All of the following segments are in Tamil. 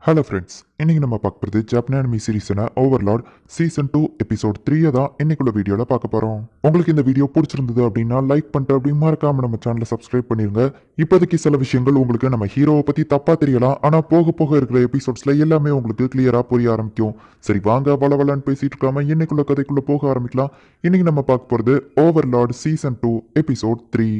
ஹலோ ஃப்ரெண்ட்ஸ், இன்னைக்கு நம்ம பார்க்க போகிறது Japan anime சீரிஸான Overlord season 2 episode 3 தான் இன்னைக்குள்ள வீடியோவில் பார்க்க போகிறோம். உங்களுக்கு இந்த வீடியோ பிடிச்சிருந்தது அப்படின்னா லைக் பண்ணிட்டு அப்படி மறக்காம நம்ம சேனலை சப்ஸ்கிரைப் பண்ணிருங்க. இப்போதைக்கு சில விஷயங்கள் உங்களுக்கு நம்ம ஹீரோவை பற்றி தப்பாக தெரியலாம், ஆனால் போக போக இருக்கிற எபிசோட்ஸில் எல்லாமே உங்களுக்கு கிளியராக புரிய ஆரம்பிக்கும். சரி வாங்க வளவலன்னு பேசிட்டு இருக்காம இன்னைக்குள்ள கதைக்குள்ளே போக ஆரம்பிக்கலாம். இன்னைக்கு நம்ம பார்க்க போகிறது ஓவர்லார்ட் சீசன் 2 எபிசோட் 3.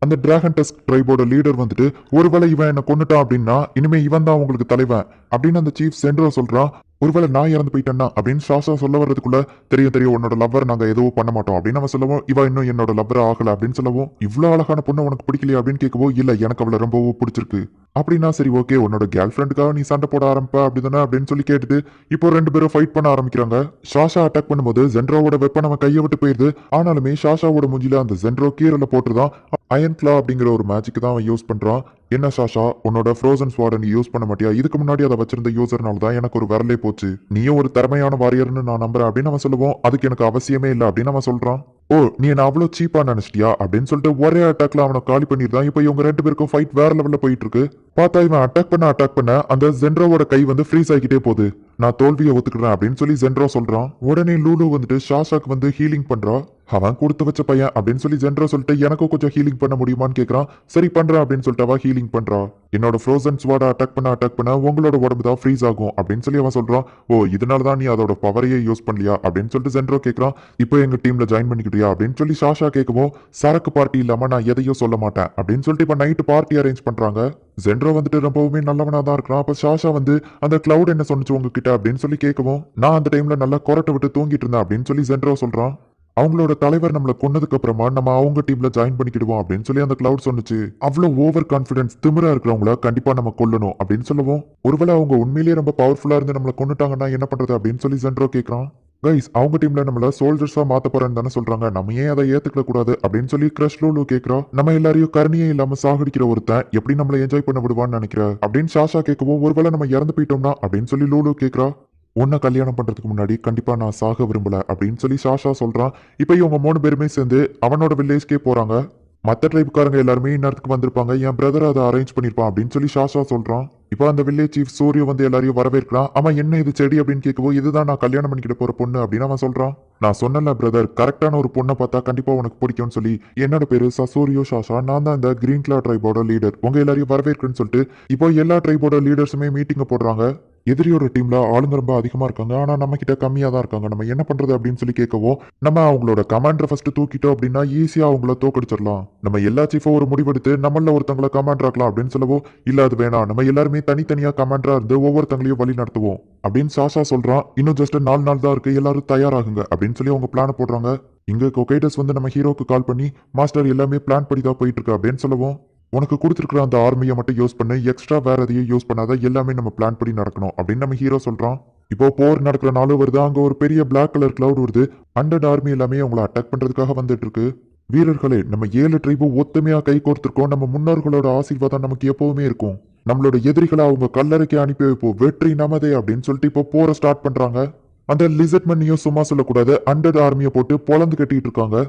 அந்த டிராகன் டெஸ்ட் ட்ரைபோட லீடர் வந்துட்டு ஒருவேளை இவன் என்ன கொண்டுட்டான் அப்படின்னா இனிமே இவன் தான் உங்களுக்கு தலைவன் அப்படின்னு அந்த சீஃப் சென்ட்ரோ சொல்றான். ஒருவேளை நான் இறந்து போயிட்டேன்னா அப்படின்னு ஷாஷா சொல்ல வர்றதுக்குள்ள தெரியும் உன்னோட லவ்வர் நாங்க எதுவும் பண்ண மாட்டோம் அப்படின்னு அவன் சொல்லவும், இவன் இன்னும் என்னோட லவ்வர் ஆகல அப்படின்னு சொல்லவும், இவ்வளவு அழகான பொண்ணு உனக்கு பிடிக்கலையா அப்படின்னு கேட்கவும், இல்ல எனக்கு அவளை ரொம்பவும் பிடிச்சிருக்கு அப்படின்னா சரி ஓகே உன்னோட கேர்ள் ஃப்ரெண்டுக்காக நீ சண்டை போட ஆரம்பிப்ப அப்படிதானே அப்படின்னு சொல்லி கேட்டுட்டு இப்போ ரெண்டு பேரும் ஃபைட் பண்ண ஆரம்பிக்கிறாங்க. ஷாஷா அட்டாக் பண்ணும்போது ஜென்ரோவோட வெப்பன் அவன் கையை விட்டு போயிருது. ஆனாலுமே ஷாஷாவோட மூஞ்சில அந்த ஜென்ரோ கீரல போட்டுதான் அயன் கிளா அப்படிங்கிற ஒரு மேஜிக் தான் அவன் யூஸ் பண்றான். என்ன ஷாஷா உன்னோட ஃப்ரோசன் ஸ்வாட நீ யூஸ் பண்ண மாட்டியா? இதுக்கு முன்னாடி அதை வச்சிருந்த யூசர்னால தான் எனக்கு ஒரு வரலே போச்சு. நீயும் ஒரு திறமையான வாரியர்னு நான் நம்புறேன் அப்படின்னு அவன் சொல்லுவோம். அதுக்கு எனக்கு அவசியமே இல்லை அப்படின்னு அவன் சொல்றான். ஓ நீ என்ன அவ்வளோ சீப்பா நினைச்சிட்டியா அப்படின்னு சொல்லிட்டு ஒரே அட்டாக்ல அவனை காலி பண்ணிருந்தான். இப்போ இவங்க ரெண்டு பேருக்கும் ஃபைட் வேற லெவல்ல போயிட்டு இருக்கு. பார்த்தா இவன் அட்டாக் பண்ண அந்த ஜென்ரோவோட கை வந்து ஃப்ரீஸ் ஆகிட்டே போகுது. நான் தோல்வியை ஒத்துக்கிறேன் அப்படின்னு சொல்லி ஜென்ரோ சொல்றான். உடனே லூலு வந்துட்டு ஷாஷாக்கு வந்து ஹீலிங் பண்றா. அவன் கொடுத்து வச்ச பையன் அப்படின்னு சொல்லி ஜென்ரோ சொல்லிட்டு எனக்கும் கொஞ்சம் ஹீலிங் பண்ண முடியுமான்னு கேட்கறான். சரி பண்றேன் அப்படின்னு சொல்லிட்டு அவன் ஹீலிங் பண்றா. என்னோட ஃப்ரோசன் ஸ்வாட அட்டாக் பண்ண உங்களோட உடம்பு தான் ஃப்ரீஸ் ஆகும் அப்படின்னு சொல்லி அவன் சொல்றான். ஓ இதனால தான் நீ அதோட பவரையே யூஸ் பண்ணலையா அப்படின்னு சொல்லிட்டு ஜென்ரோ கேட்கறான். இப்போ எங்க டீம்ல ஜாயின் பண்ணிக்கிட்டியா அப்படின்னு சொல்லி ஷாஷா கேட்கவும், சரக்கு பார்ட்டி இல்லாம நான் எதையும் சொல்ல மாட்டேன் அப்படின்னு சொல்லிட்டு இப்போ நைட்டு பார்ட்டி அரேஞ்ச் பண்றாங்க. ஜென்ரோ வந்துட்டு ரொம்பவுமே நல்லவனா தான் இருக்கிறான். அப்ப ஷாஷா வந்து அந்த கிளவுட் என்ன சொன்னிச்சு உங்ககிட்ட அப்படின்னு சொல்லி கேட்கவும், நான் அந்த டைம்ல நல்லா கொரட்டை விட்டு தூங்கிட்டு இருந்தேன் அப்படின்னு சொல்லி ஜென்ரோ சொல்றான். அவங்களோட தலைவர் நம்மளை கொன்னதுக்கு அப்புறமா நம்ம அவங்க டீம்ல ஜாயின் பண்ணிக்கிடுவோம் அப்படின்னு சொல்லி அந்த கிளவுட் சொன்னுச்சு. அவ்வளவு ஓவர் கான்பிடன்ஸ் திமிரா இருக்கிறவங்கள கண்டிப்பா நம்ம கொல்லணும் அப்படின்னு சொல்லுவோம். ஒருவேளை அவங்க உண்மையிலேயே ரொம்ப பவர்ஃபுல்லா இருந்து நம்மளை கொண்டுட்டாங்கன்னா என்ன பண்றது அப்படின்னு சொல்லி ஜென்ரோ கேட்கறான். கைஸ் அவங்க டீம்ல நம்மள சோல்ஜர்ஸா மாத்த போறேன்னு தானே சொல்றாங்க, நம்ம ஏன் அதை ஏத்துக்க கூடாது அப்படின்னு சொல்லி கிரஷ் லூலு கேட்கிறோம். நம்ம எல்லாரையும் கருணியே இல்லாம சாகடிக்கிற ஒருத்தன் எப்படி நம்மள என்ஜாய் பண்ண விடுவான்னு நினைக்கிற அப்படின்னு ஷாஷா கேட்கவும், ஒருவேளை நம்ம இறந்து போயிட்டோம்னா அப்படின்னு சொல்லி லூலு கேட்கிறா. உன்னை கல்யாணம் பண்றதுக்கு முன்னாடி கண்டிப்பா நான் சாக விரும்பல அப்படின்னு சொல்லி ஷாஷா சொல்றான். இப்போ இவங்க 3 பேருமே சேர்ந்து அவனோட வில்லேஜ்கே போறாங்க. மற்ற ட்ரைப்காரங்க எல்லாருமே இந்நேரத்துக்கு வந்திருப்பாங்க, என் பிரதர் அதை அரேஞ்ச் பண்ணிருப்பான் அப்படின்னு சொல்லி ஷாஷா சொல்றான். இப்போ அந்த வில்லேஜ் சீஃப் சூரிய வந்து எல்லாரையும் வரவேற்கிறான். அவன் என்ன இது செடி அப்படின்னு கேட்கவும், இதுதான் நான் கல்யாணம் பண்ணிக்கிட்ட போற பொண்ணு அப்படின்னு அவன் சொல்றான். நான் சொன்னல பிரதர், கரெக்டான ஒரு பொண்ணை பார்த்தா கண்டிப்பா உனக்கு பிடிக்கும்னு சொல்லி. என்னோட பேரு சசூரியோ ஷாஷா, நான் தான் இந்த கிரீன் கிளா ட்ரைபோட லீடர், உங்க எல்லாரையும் வரவேற்கிறேன்னு சொல்லிட்டு இப்போ எல்லா ட்ரைபோட லீடர்ஸுமே மீட்டிங்க போடுறாங்க. எதிரியோட டீம்ல ஆளுங்க ரொம்ப அதிகமா இருக்காங்க, ஆனா நம்ம கிட்ட கம்மியா தான் இருக்காங்க, நம்ம என்ன பண்றது அப்படின்னு சொல்லி கேட்கவும், நம்ம அவங்களோட கமாண்டரை ஃபர்ஸ்ட் தூக்கிட்டோம் அப்படின்னா ஈஸியா அவங்கள தோக்கடிச்சிடலாம். நம்ம எல்லா சீஃபும் ஒரு முடிவெடுத்து நம்மள ஒருத்தவங்களை கமாண்டர் ஆக்கலாம் அப்படின்னு சொல்லவும், இல்ல அது வேணாம், நம்ம எல்லாருமே தனித்தனியா கமாண்டரா இருந்து ஒவ்வொருத்தங்களையும் வழி நடத்துவோம் அப்படின்னு சாஷா சொல்றான். இன்னும் ஜஸ்ட் 4 நாள் தான் இருக்கு, எல்லாரும் தயாராகுங்க அப்படின்னு சொல்லி அவங்க பிளான போடுறாங்க. இங்க கொகைடஸ் வந்து நம்ம ஹீரோக்கு கால் பண்ணி, மாஸ்டர் எல்லாமே பிளான் படி தான் போயிட்டு இருக்கு அப்படின்னு சொல்லவும், உனக்கு கொடுத்துருக்குற அந்த ஆர்மியை மட்டும் யூஸ் பண்ணு, எக்ஸ்ட்ரா வேற எதையும் யூஸ் பண்ணாத, எல்லாமே நம்ம பிளான் படி நடக்கணும் அப்படின்னு நம்ம ஹீரோ சொல்றான். இப்போ போர் நடக்கிற நாளும் வருது, அங்க ஒரு பெரிய பிளாக் கலர் கிளவுட் வருது. 100 ஆர்மி எல்லாமே அவங்களை அட்டாக் பண்றதுக்காக வந்துட்டு இருக்கு. வீரர்களே நம்ம 7 ட்ரைபும் ஒத்துமையா கை கோர்த்திருக்கோம், நம்ம முன்னோர்களோட ஆசீர்வாதம் நமக்கு எப்பவுமே இருக்கும், நம்மளோட எதிரிகளை அவங்க கல்லறைக்கு அனுப்பி வைப்போம், வெற்றி நமதே அப்படின்னு சொல்லிட்டு இப்போ போரை ஸ்டார்ட் பண்றாங்க. அந்த லிசர்ட்மன்னையும் சும்மா சொல்லக்கூடாது, 100 ஆர்மியை போட்டு பொழந்து கட்டிட்டு இருக்காங்க.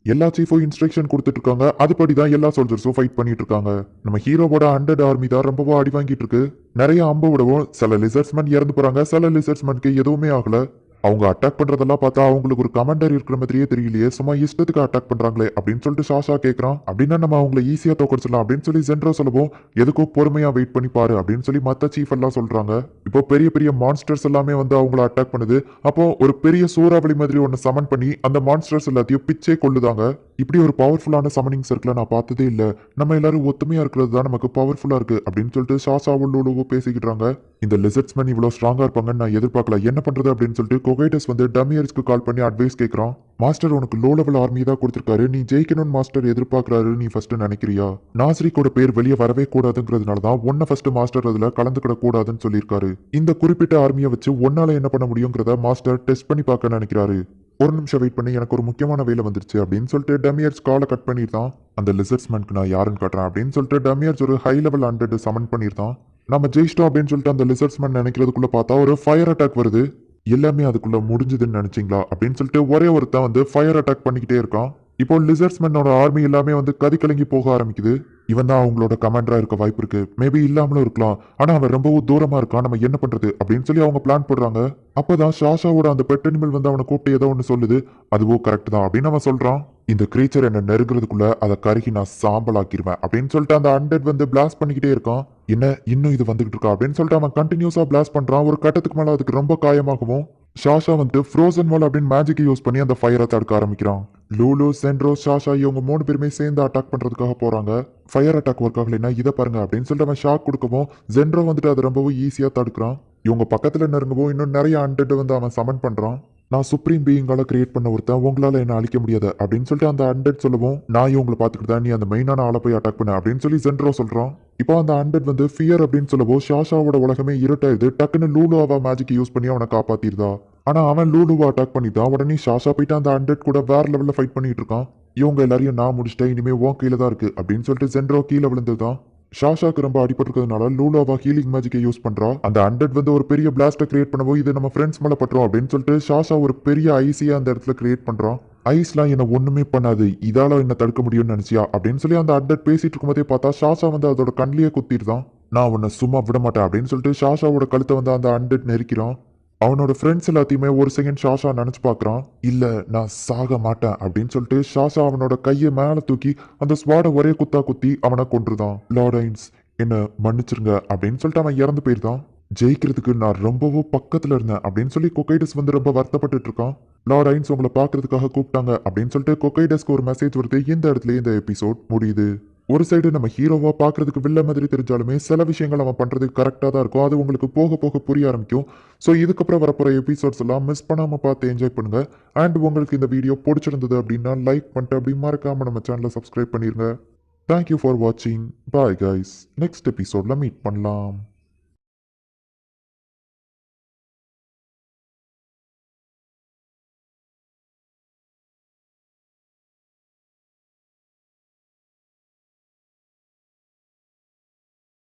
எல்லா சீஃபும் இன்ஸ்ட்ரக்ஷன் கொடுத்துட்டு இருக்காங்க, அதுபடிதான் எல்லா சோல்ஜர்ஸும் ஃபைட் பண்ணிட்டு இருக்காங்க. நம்ம ஹீரோவோட 100 ஆர்மி தான் ரொம்பவும் அடி வாங்கிட்டு இருக்கு. நிறைய அம்பு விடவும் சில லிசர்ட்ஸ்மேன் இறந்து போறாங்க, சில லிசர்ட்ஸ்மேனுக்கு எதுவுமே ஆகல. அவங்க அட்டாக் பண்றதெல்லாம் பார்த்தா அவங்களுக்கு ஒரு கமாண்டர் இருக்கிற மாதிரியே தெரியலையே, சும்மா இஷ்டத்துக்கு அட்டாக் பண்றாங்களே அப்படின்னு சொல்லிட்டு ஷாஷா கேட்கறான். அப்படின்னா நம்ம அவங்களை ஈஸியா தோக்கடிச்சிடலாம் அப்படின்னு சொல்லி ஜென்ரோ சொல்லவும், எதுக்கும் பொறுமையா வெயிட் பண்ணி பாரு அப்படின்னு சொல்லி மத்த சீஃப் எல்லாம் சொல்றாங்க. இப்போ பெரிய பெரிய மான்ஸ்டர்ஸ் எல்லாமே வந்து அவங்கள அட்டாக் பண்ணுது. அப்போ ஒரு பெரிய சூறாவளி மாதிரி ஒன்னு சமன் பண்ணி அந்த மான்ஸ்டர்ஸ் எல்லாத்தையும் பிச்சே கொள்ளுதாங்க. இப்படி ஒரு பவர்ஃபுல்லான சமனிங் சர்க்கிளை நான் பார்த்ததே இல்லை, நம்ம எல்லாரும் ஒத்துமையா இருக்கிறது தான் நமக்கு பவர்ஃபுல்லா இருக்கு அப்படின்னு சொல்லிட்டு ஷாஷாவும் லூலுவும் பேசிக்கிட்டாங்க. இந்த லிசர்ட்ஸ்மேன் இவ்வளவு ஸ்ட்ராங்கா இருப்பாங்கன்னு நான் எதிர்பார்க்கல, என்ன பண்றது அப்படின்னு சொல்லிட்டு கொகைடஸ் வந்து டமியர்ஸ்க்கு கால் பண்ணி அட்வைஸ் கேட்கறான். மாஸ்டர் உனக்கு லோ லெவல் ஆர்மி தான் கொடுத்திருக்காரு, நீ ஜெயிக்கணும்னு மாஸ்டர் எதிர்பார்க்கறாரு, நீ ஃபர்ஸ்ட் நினைக்கிறியா? நாஸ்ரிக்கோட பேர் வெளியே வரவே கூடாதுங்கிறதுனால தான் ஒன்ன ஃபர்ஸ்ட் மாஸ்டர் அதுல கலந்துக்கிட கூடாதுன்னு சொல்லியிருக்காரு. இந்த குறிப்பிட்ட ஆர்மியை வச்சு ஒன்னால என்ன பண்ண முடியுங்கிறத மாஸ்டர் டெஸ்ட் பண்ணி பார்க்க நினைக்கிறாரு. ஒரு நிமிஷம் வெயிட் பண்ணி, எனக்கு ஒரு முக்கியமான வேலை வந்துருச்சு அப்படின்னு சொல்லிட்டு டமியர்ஸ் காலை கட் பண்ணிருந்தான். அந்த லிசர்ட்ஸ்மேனுக்கு நான் யாருன்னு காட்டுறேன் அப்படின்னு சொல்லிட்டு டமியர்ஸ் ஒரு ஹை லெவல் 100 சமன் பண்ணிருந்தான். நம்ம ஜெயிச்சிட்டோம் அப்படின்னு சொல்லிட்டு அந்த லிசர்ட்ஸ்மேன் நினைக்கிறதுக்குள்ள பார்த்தா ஒரு ஃபயர் அட்டாக் வருது. எல்லாமே அதுக்குள்ள முடிஞ்சதுன்னு நினைச்சீங்களா அப்படின்னு சொல்லிட்டு ஒரே ஒருத்தன் வந்து ஃபயர் அட்டாக் பண்ணிக்கிட்டே இருக்கான். இப்போ லிசர்ட்ஸ்மேனோட ஆர்மி எல்லாமே வந்து கதிகலங்கி போக ஆரம்பிக்குது. இவன் தான் அவங்களோட கமாண்டரா இருக்க வாய்ப்பு இருக்கு. மேபி இல்லாமலும் இருக்கலாம். ஆனா அவன் ரொம்பவும் தூரமா இருக்கான். நம்ம என்ன பண்றது அப்படின்னு சொல்லி அவங்க பிளான் போடுறாங்க. அப்பதான் ஷாஷாவோட அந்த பெட் அனிமல் வந்து அவனை கூப்பிட்டு ஏதோ ஒன்று சொல்லுது. அதுவும் கரெக்ட் தான் அப்படின்னு அவன் சொல்றான். இந்த கிரீச்சர் என்ன நெருங்குறதுக்குள்ள அதை கருகி நான் சாம்பல் ஆக்கிடுவேன் அப்படின்னு சொல்லிட்டு அந்த அண்டட் வந்து பிளாஸ்ட் பண்ணிக்கிட்டே இருக்கான். என்ன இன்னும் இது வந்துகிட்டு இருக்கா அப்படின்னு சொல்லிட்டு அவன் கண்டினியூஸா பிளாஸ்ட் பண்றான். ஒரு கட்டத்துக்கு மேல அதுக்கு ரொம்ப காயமாகவும் ஷாஷா வந்து ஃப்ரோசன் வால் அப்படின்னு மேஜிக்கை யூஸ் பண்ணி அந்த ஃபயரை தடுக்க ஆரம்பிக்கிறான். லூலு, சென்ட்ரோ, ஷாஷா இவங்க 3 பேருமே சேர்ந்து அட்டாக் பண்றதுக்காக போறாங்க. ஃபயர் அட்டாக் ஒர்க் ஆகலைன்னா இதை பாருங்க அப்படின்னு சொல்லிட்டு அவன் ஷாக் கொடுக்கவும் ஜென்ரோ வந்துட்டு அதை ரொம்பவும் ஈஸியா தடுக்கிறான். இவங்க பக்கத்துல நெருங்கவும் இன்னும் நிறைய அண்டட் வந்து அவன் சமன் பண்றான். நான் சுப்ரீம் பீயிங்கால கிரியேட் பண்ண ஒருத்தன் உங்களால என்ன அழிக்க முடியாது அப்படின்னு சொல்லிட்டு அந்த அண்டட் சொல்லவும் நான் இவங்களை பார்த்துக்கிட்டு நீ அந்த மெயினான ஆளை போய் அட்டாக் பண்ண அப்படின்னு சொல்லி ஜென்ரோ சொல்றான். இப்போ அந்த அண்டட் வந்து ஃபியர் அப்படின்னு சொல்லவோ ஷாஷாவோட உலகமே இருட்டாயிருது. டக்குன்னு லூலுவா மேஜிக் யூஸ் பண்ணி அவனை காப்பாத்திருதா. ஆனா அவன் லூலுவா அட்டாக் பண்ணிட்டான். உடனே ஷாஷா போயிட்டு அந்த அண்டட் கூட வேற லெவல்ல ஃபைட் பண்ணிட்டு இருக்கான். இவங்க எல்லாரையும் நான் முடிச்சிட்டேன், இனிமே உன் கையில தான் இருக்கு அப்படின்னு சொல்லிட்டு ஜென்ரோ கீழே விழுந்துதான். ஷாஷாக்கு ரொம்ப அடிபட்டிருக்கிறதுனால லூலாவா ஹீலிங் மேஜிக்கை யூஸ் பண்றா. அந்த அண்டட் வந்து ஒரு பெரிய பிளாஸ்டை கிரியேட் பண்ணவோ இது நம்ம ஃப்ரெண்ட்ஸ் மேல பட்டுரும் அப்படின்னு சொல்லிட்டு ஷாஷா ஒரு பெரிய ஐசியா அந்த இடத்துல கிரியேட் பண்றான். ஐஸ்லாம் என்ன ஒண்ணுமே பண்ணாது, இதால என்ன தடுக்க முடியும்னு நினைச்சியா அப்படின்னு சொல்லி அந்த அண்டட் பேசிட்டு இருக்கும்போதே பார்த்தா ஷாஷா வந்து அதோட கண்ணிலேயே குத்திடுதான். நான் உன்னை சும்மா விட மாட்டேன் அப்படின்னு சொல்லிட்டு ஷாஷாவோட கழுத்தை வந்து அந்த அண்டட் நெரிக்கிறான். அவனோட ஃப்ரெண்ட்ஸ் எல்லாத்தையுமே ஒரு செகண்ட் ஷாஷா நினைச்சு பார்க்கறான். இல்ல நான் சாக மாட்டேன் அப்படின்னு சொல்லிட்டு ஷாஷா அவனோட கையை மேல தூக்கி அந்த ஸ்வாட ஒரே குத்தா குத்தி அவனை கொன்றுதான். லார்ட் ஐன்ஸ் என்ன மன்னிச்சிருங்க அப்படின்னு சொல்லிட்டு அவன் இறந்து போயிருந்தான். ஜெயிக்கிறதுக்கு நான் ரொம்பவும் பக்கத்துல இருந்தேன் அப்படின்னு சொல்லி கொக்கைடஸ் வந்து ரொம்ப வருத்தப்பட்டு இருக்கான். லார்ட் ஐன்ஸ் உங்களை பார்க்கறதுக்காக கூப்பிட்டாங்க அப்படின்னு சொல்லிட்டு கொக்கைடஸ்க்கு ஒரு மெசேஜ் வருது. இந்த இடத்துல இந்த எபிசோட் முடியுது. ஒரு சைடு நம்ம ஹீரோவா பார்க்கறதுக்கு வில்ல மாதிரி தெரிஞ்சாலுமே சில விஷயங்கள் அவன் பண்றது கரெக்டாக தான் இருக்கும். அது உங்களுக்கு போக போக புரிய ஆரம்பிக்கும். ஸோ இதுக்கப்புறம் வரப்போற எபிசோட்ஸ் எல்லாம் மிஸ் பண்ணாம பார்த்து என்ஜாய் பண்ணுங்க. அண்ட் உங்களுக்கு இந்த வீடியோ பிடிச்சிருந்தது அப்படின்னா லைக் பண்ணிட்டு அப்படி மறக்காம நம்ம சேனலை சப்ஸ்கிரைப் பண்ணிருங்க. தேங்க்யூ ஃபார் வாட்சிங். Bye guys. நெக்ஸ்ட் எபிசோட்ல மீட் பண்ணலாம்.